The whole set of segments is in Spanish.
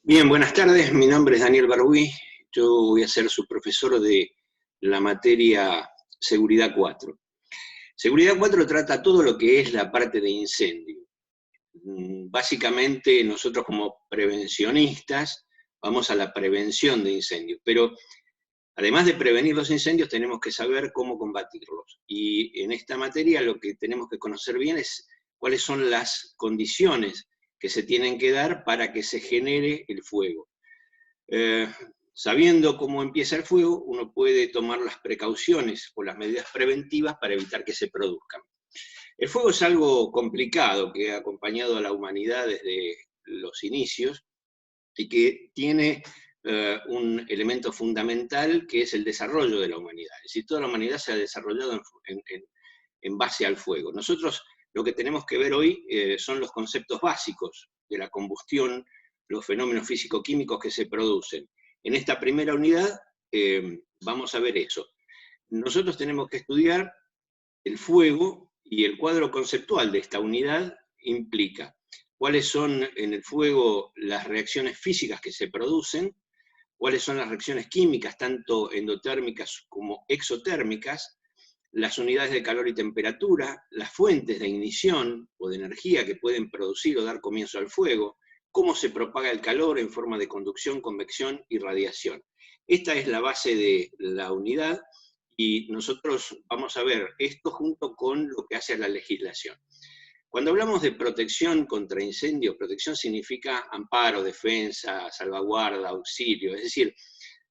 Bien, buenas tardes. Mi nombre es Daniel Barbuí. Yo voy a ser su profesor de la materia Seguridad 4. Seguridad 4 trata todo lo que es la parte de incendio. Básicamente, nosotros como prevencionistas vamos a la prevención de incendios, pero además de prevenir los incendios, tenemos que saber cómo combatirlos. Y en esta materia lo que tenemos que conocer bien es cuáles son las condiciones que se tienen que dar para que se genere el fuego. Eh, Sabiendo cómo empieza el fuego, uno puede tomar las precauciones o las medidas preventivas para evitar que se produzcan. El fuego es algo complicado que ha acompañado a la humanidad desde los inicios y que tiene un elemento fundamental que es el desarrollo de la humanidad. Es decir, toda la humanidad se ha desarrollado en base al fuego. Nosotros lo que tenemos que ver hoy son los conceptos básicos de la combustión, los fenómenos físico-químicos que se producen. En esta primera unidad vamos a ver eso. Nosotros tenemos que estudiar el fuego y el cuadro conceptual de esta unidad implica cuáles son en el fuego las reacciones físicas que se producen, cuáles son las reacciones químicas, tanto endotérmicas como exotérmicas, las unidades de calor y temperatura, las fuentes de ignición o de energía que pueden producir o dar comienzo al fuego, cómo se propaga el calor en forma de conducción, convección y radiación. Esta es la base de la unidad y nosotros vamos a ver esto junto con lo que hace a la legislación. Cuando hablamos de protección contra incendios, protección significa amparo, defensa, salvaguarda, auxilio, es decir,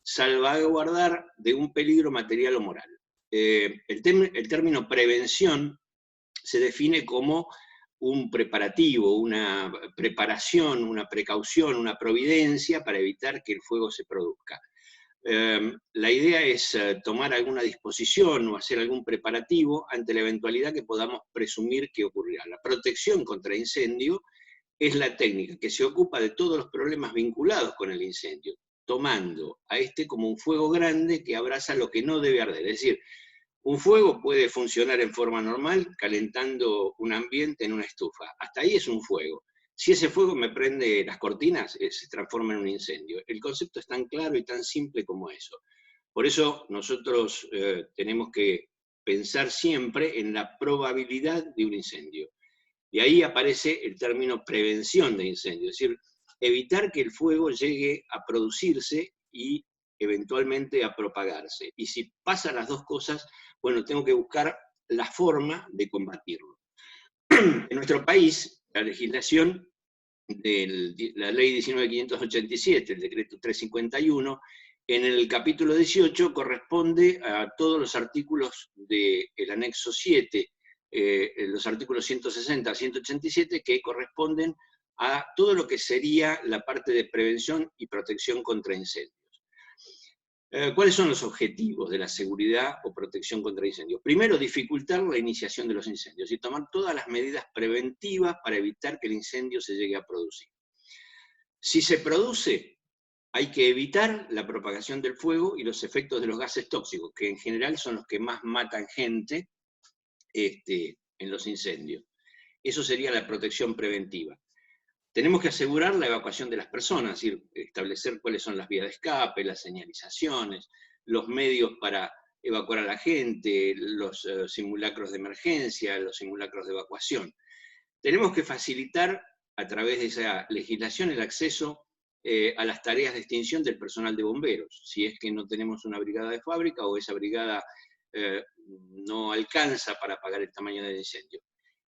salvaguardar de un peligro material o moral. El término prevención se define como un preparativo, una preparación, una precaución, una providencia para evitar que el fuego se produzca. La idea es tomar alguna disposición o hacer algún preparativo ante la eventualidad que podamos presumir que ocurrirá. La protección contra incendio es la técnica que se ocupa de todos los problemas vinculados con el incendio, tomando a este como un fuego grande que abraza lo que no debe arder. Es decir, un fuego puede funcionar en forma normal calentando un ambiente en una estufa. Hasta ahí es un fuego. Si ese fuego me prende las cortinas, se transforma en un incendio. El concepto es tan claro y tan simple como eso. Por eso nosotros tenemos que pensar siempre en la probabilidad de un incendio. Y ahí aparece el término prevención de incendio, es decir, evitar que el fuego llegue a producirse y eventualmente a propagarse. Y si pasan las dos cosas, bueno, tengo que buscar la forma de combatirlo. En nuestro país, la legislación de la ley 19.587, el decreto 351, en el capítulo 18 corresponde a todos los artículos del anexo 7, los artículos 160 a 187, que corresponden a todo lo que sería la parte de prevención y protección contra incendios. ¿Cuáles son los objetivos de la seguridad o protección contra incendios? Primero, dificultar la iniciación de los incendios y tomar todas las medidas preventivas para evitar que el incendio se llegue a producir. Si se produce, hay que evitar la propagación del fuego y los efectos de los gases tóxicos, que en general son los que más matan gente en los incendios. Eso sería la protección preventiva. Tenemos que asegurar la evacuación de las personas, es decir, establecer cuáles son las vías de escape, las señalizaciones, los medios para evacuar a la gente, los simulacros de emergencia, los simulacros de evacuación. Tenemos que facilitar a través de esa legislación el acceso a las tareas de extinción del personal de bomberos, si es que no tenemos una brigada de fábrica o esa brigada no alcanza para apagar el tamaño del incendio.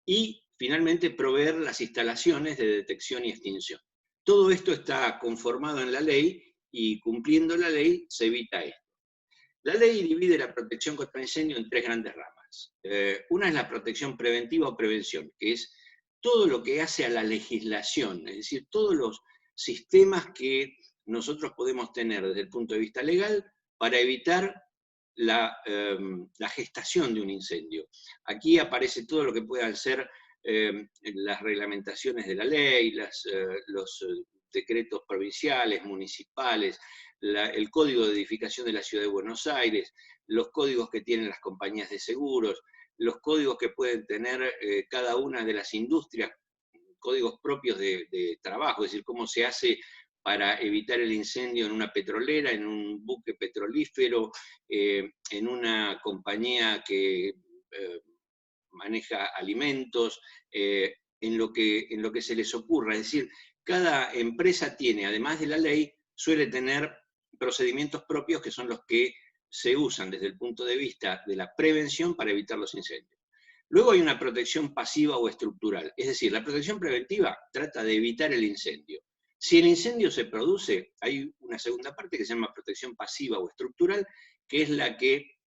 Y finalmente proveer las instalaciones de detección y extinción. Todo esto está conformado en la ley y cumpliendo la ley se evita esto. La ley divide la protección contra incendio en tres grandes ramas. Una es la protección preventiva o prevención, que es todo lo que hace a la legislación, es decir, todos los sistemas que nosotros podemos tener desde el punto de vista legal para evitar la gestación de un incendio. Aquí aparece todo lo que puedan ser las reglamentaciones de la ley, los decretos provinciales, municipales, el código de edificación de la Ciudad de Buenos Aires, los códigos que tienen las compañías de seguros, los códigos que pueden tener cada una de las industrias, códigos propios de trabajo, es decir, cómo se hace para evitar el incendio en una petrolera, en un buque petrolífero, en una compañía que maneja alimentos, en lo que se les ocurra. Es decir, cada empresa tiene, además de la ley, suele tener procedimientos propios que son los que se usan desde el punto de vista de la prevención para evitar los incendios. Luego hay una protección pasiva o estructural, es decir, la protección preventiva trata de evitar el incendio. Si el incendio se produce, hay una segunda parte que se llama protección pasiva o estructural, que es la que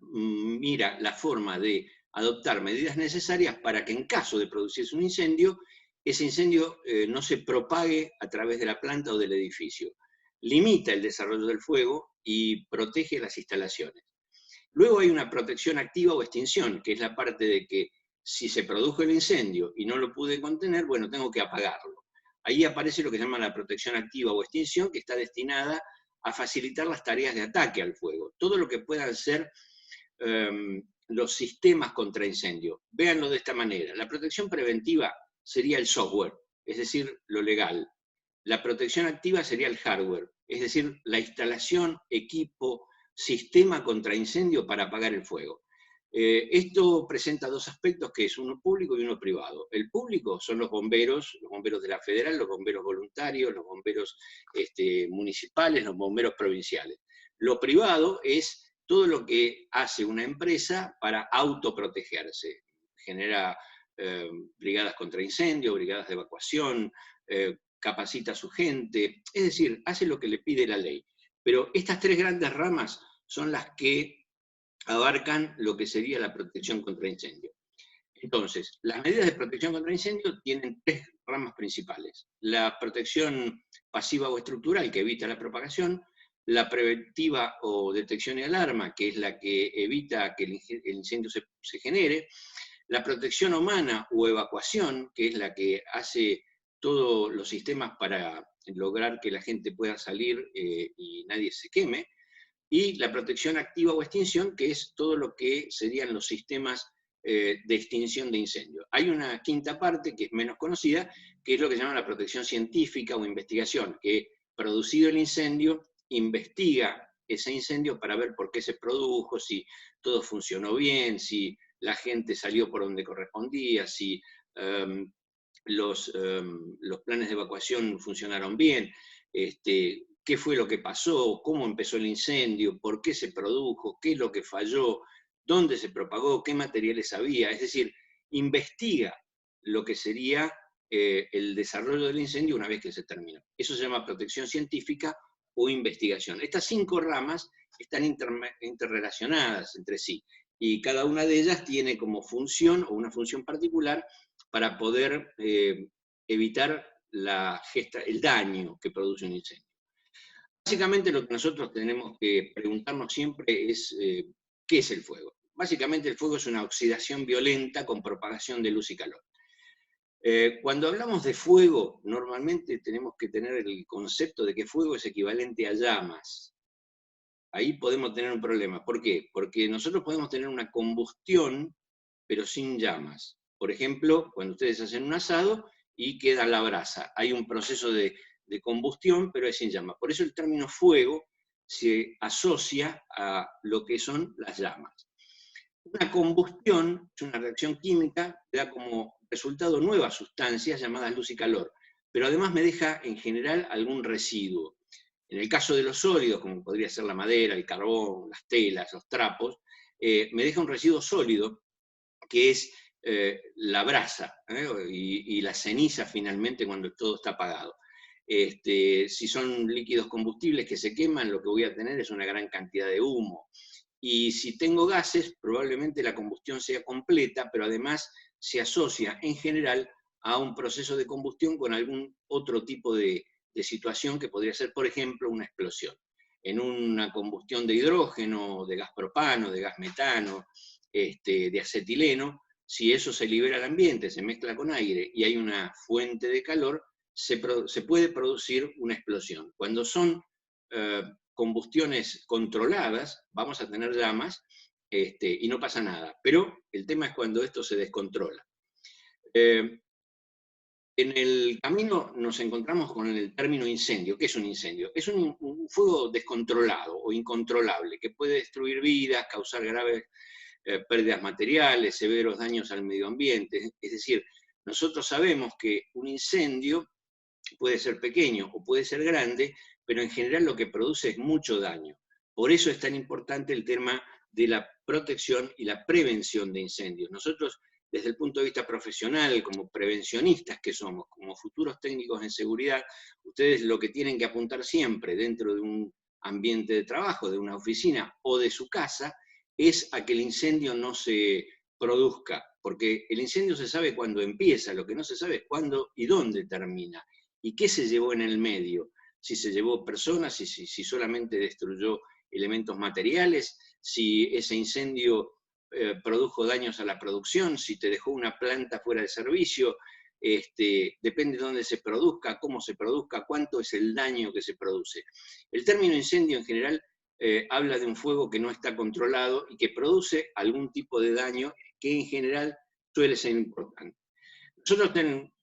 mira la forma de adoptar medidas necesarias para que en caso de producirse un incendio, ese incendio no se propague a través de la planta o del edificio. Limita el desarrollo del fuego y protege las instalaciones. Luego hay una protección activa o extinción, que es la parte de que si se produjo el incendio y no lo pude contener, bueno, tengo que apagarlo. Ahí aparece lo que se llama la protección activa o extinción, que está destinada a facilitar las tareas de ataque al fuego. Todo lo que puedan ser los sistemas contra incendio. Véanlo de esta manera. La protección preventiva sería el software, es decir, lo legal. La protección activa sería el hardware, es decir, la instalación, equipo, sistema contra incendio para apagar el fuego. Esto presenta dos aspectos, que es uno público y uno privado. El público son los bomberos de la federal, los bomberos voluntarios, los bomberos municipales, los bomberos provinciales. Lo privado es todo lo que hace una empresa para autoprotegerse. Genera brigadas contra incendio, brigadas de evacuación, capacita a su gente, es decir, hace lo que le pide la ley. Pero estas tres grandes ramas son las que abarcan lo que sería la protección contra incendio. Entonces, las medidas de protección contra incendio tienen tres ramas principales. La protección pasiva o estructural, que evita la propagación; la preventiva o detección y alarma, que es la que evita que el incendio se genere; la protección humana o evacuación, que es la que hace todos los sistemas para lograr que la gente pueda salir y nadie se queme; y la protección activa o extinción, que es todo lo que serían los sistemas de extinción de incendios. Hay una quinta parte que es menos conocida, que es lo que se llama la protección científica o investigación, que producido el incendio, investiga ese incendio para ver por qué se produjo, si todo funcionó bien, si la gente salió por donde correspondía, si los planes de evacuación funcionaron bien, qué fue lo que pasó, cómo empezó el incendio, por qué se produjo, qué es lo que falló, dónde se propagó, qué materiales había. Es decir, investiga lo que sería el desarrollo del incendio una vez que se terminó. Eso se llama protección científica o investigación. Estas 5 ramas están interrelacionadas entre sí, y cada una de ellas tiene como función, o una función particular, para poder evitar el daño que produce un incendio. Básicamente lo que nosotros tenemos que preguntarnos siempre es, ¿qué es el fuego? Básicamente el fuego es una oxidación violenta con propagación de luz y calor. Cuando hablamos de fuego, normalmente tenemos que tener el concepto de que fuego es equivalente a llamas. Ahí podemos tener un problema. ¿Por qué? Porque nosotros podemos tener una combustión, pero sin llamas. Por ejemplo, cuando ustedes hacen un asado y queda la brasa. Hay un proceso de combustión, pero es sin llama. Por eso el término fuego se asocia a lo que son las llamas. Una combustión es una reacción química que da como resultado nuevas sustancias llamadas luz y calor, pero además me deja en general algún residuo. En el caso de los sólidos, como podría ser la madera, el carbón, las telas, los trapos, me deja un residuo sólido, que es la brasa y la ceniza finalmente cuando todo está apagado. Si son líquidos combustibles que se queman, lo que voy a tener es una gran cantidad de humo. Y si tengo gases, probablemente la combustión sea completa, pero además se asocia en general a un proceso de combustión con algún otro tipo de situación que podría ser, por ejemplo, una explosión. En una combustión de hidrógeno, de gas propano, de gas metano, de acetileno, si eso se libera al ambiente, se mezcla con aire y hay una fuente de calor, se puede producir una explosión. Cuando son combustiones controladas, vamos a tener llamas y no pasa nada. Pero el tema es cuando esto se descontrola. En el camino nos encontramos con el término incendio. ¿Qué es un incendio? Es un fuego descontrolado o incontrolable que puede destruir vidas, causar graves pérdidas materiales, severos daños al medio ambiente. Es decir, nosotros sabemos que un incendio puede ser pequeño o puede ser grande, pero en general lo que produce es mucho daño. Por eso es tan importante el tema de la protección y la prevención de incendios. Nosotros, desde el punto de vista profesional, como prevencionistas que somos, como futuros técnicos en seguridad, ustedes lo que tienen que apuntar siempre dentro de un ambiente de trabajo, de una oficina o de su casa, es a que el incendio no se produzca, porque el incendio se sabe cuándo empieza, lo que no se sabe es cuándo y dónde termina, y qué se llevó en el medio, si se llevó personas, si solamente destruyó elementos materiales, si ese incendio produjo daños a la producción, si te dejó una planta fuera de servicio, depende de dónde se produzca, cómo se produzca, cuánto es el daño que se produce. El término incendio en general habla de un fuego que no está controlado y que produce algún tipo de daño que en general suele ser importante. Nosotros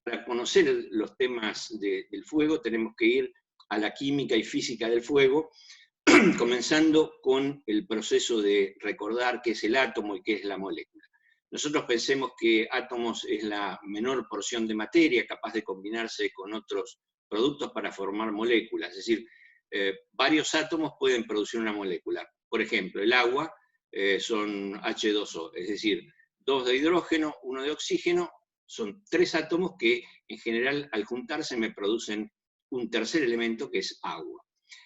para conocer los temas del fuego tenemos que ir a la química y física del fuego, comenzando con el proceso de recordar qué es el átomo y qué es la molécula. Nosotros pensemos que átomos es la menor porción de materia capaz de combinarse con otros productos para formar moléculas, es decir, varios átomos pueden producir una molécula. Por ejemplo, el agua son H2O, es decir, 2 de hidrógeno, 1 de oxígeno, son 3 átomos que en general al juntarse me producen un tercer elemento que es agua.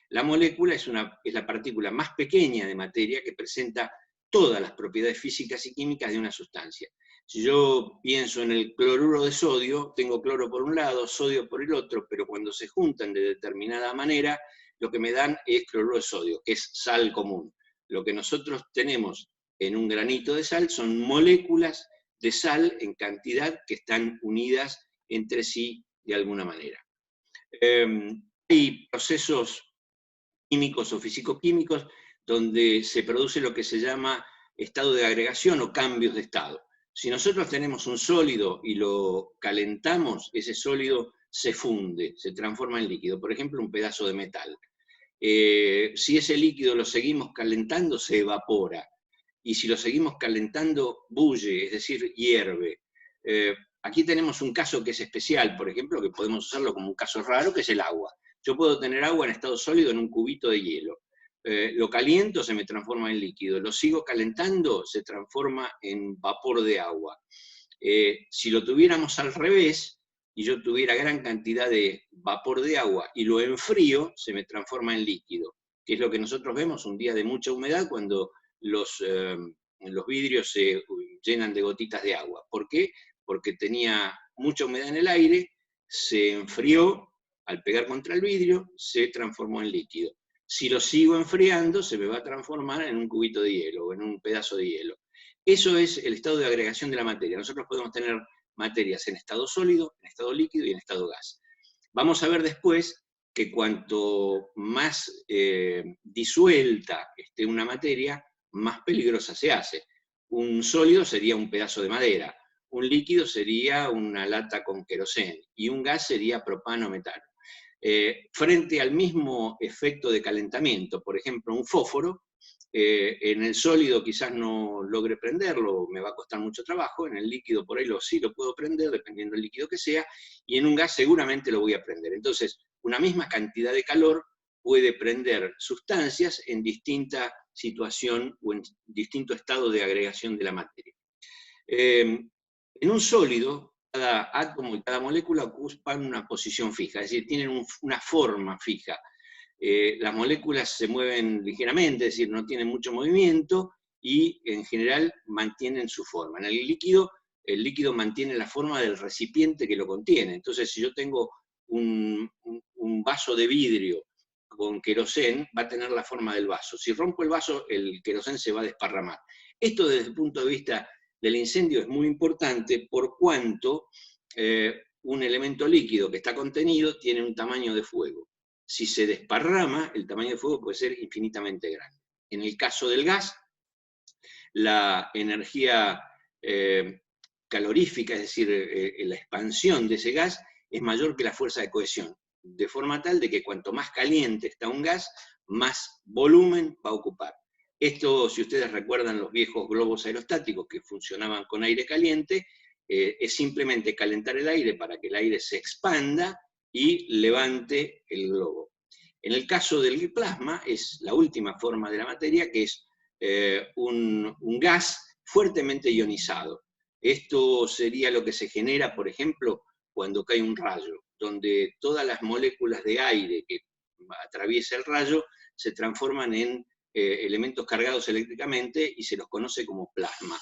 La molécula es la partícula más pequeña de materia que presenta todas las propiedades físicas y químicas de una sustancia. Si yo pienso en el cloruro de sodio, tengo cloro por un lado, sodio por el otro, pero cuando se juntan de determinada manera, lo que me dan es cloruro de sodio, que es sal común. Lo que nosotros tenemos en un granito de sal son moléculas de sal en cantidad que están unidas entre sí de alguna manera. Hay procesos químicos o fisicoquímicos donde se produce lo que se llama estado de agregación o cambios de estado. Si nosotros tenemos un sólido y lo calentamos, ese sólido se funde, se transforma en líquido, por ejemplo, un pedazo de metal. Si ese líquido lo seguimos calentando, se evapora. Y si lo seguimos calentando, bulle, es decir, hierve. Aquí tenemos un caso que es especial, por ejemplo, que podemos usarlo como un caso raro, que es el agua. Yo puedo tener agua en estado sólido en un cubito de hielo. Lo caliento, se me transforma en líquido. Lo sigo calentando, se transforma en vapor de agua. Si lo tuviéramos al revés, y yo tuviera gran cantidad de vapor de agua y lo enfrío, se me transforma en líquido, que es lo que nosotros vemos un día de mucha humedad cuando los vidrios se llenan de gotitas de agua. ¿Por qué? Porque tenía mucha humedad en el aire, se enfrió, al pegar contra el vidrio, se transformó en líquido. Si lo sigo enfriando, se me va a transformar en un cubito de hielo o en un pedazo de hielo. Eso es el estado de agregación de la materia. Nosotros podemos tener materias en estado sólido, en estado líquido y en estado gas. Vamos a ver después que cuanto más disuelta esté una materia, más peligrosa se hace. Un sólido sería un pedazo de madera, un líquido sería una lata con queroseno y un gas sería propano o metano. Frente al mismo efecto de calentamiento, por ejemplo, un fósforo, en el sólido quizás no logre prenderlo, me va a costar mucho trabajo, en el líquido por ahí sí lo puedo prender, dependiendo del líquido que sea, y en un gas seguramente lo voy a prender. Entonces, una misma cantidad de calor puede prender sustancias en distinta situación o en distinto estado de agregación de la materia. En un sólido, cada átomo y cada molécula ocupan una posición fija, es decir, tienen una forma fija. Las moléculas se mueven ligeramente, es decir, no tienen mucho movimiento y en general mantienen su forma. En el líquido mantiene la forma del recipiente que lo contiene. Entonces, si yo tengo un vaso de vidrio con querosén, va a tener la forma del vaso. Si rompo el vaso, el querosén se va a desparramar. Esto desde el punto de vista del incendio es muy importante por cuanto un elemento líquido que está contenido tiene un tamaño de fuego. Si se desparrama, el tamaño de fuego puede ser infinitamente grande. En el caso del gas, la energía calorífica, es decir, la expansión de ese gas, es mayor que la fuerza de cohesión, de forma tal de que cuanto más caliente está un gas, más volumen va a ocupar. Esto, si ustedes recuerdan los viejos globos aerostáticos que funcionaban con aire caliente, es simplemente calentar el aire para que el aire se expanda y levante el globo. En el caso del plasma, es la última forma de la materia, que es un gas fuertemente ionizado. Esto sería lo que se genera, por ejemplo, cuando cae un rayo, donde todas las moléculas de aire que atraviesa el rayo se transforman en elementos cargados eléctricamente y se los conoce como plasma.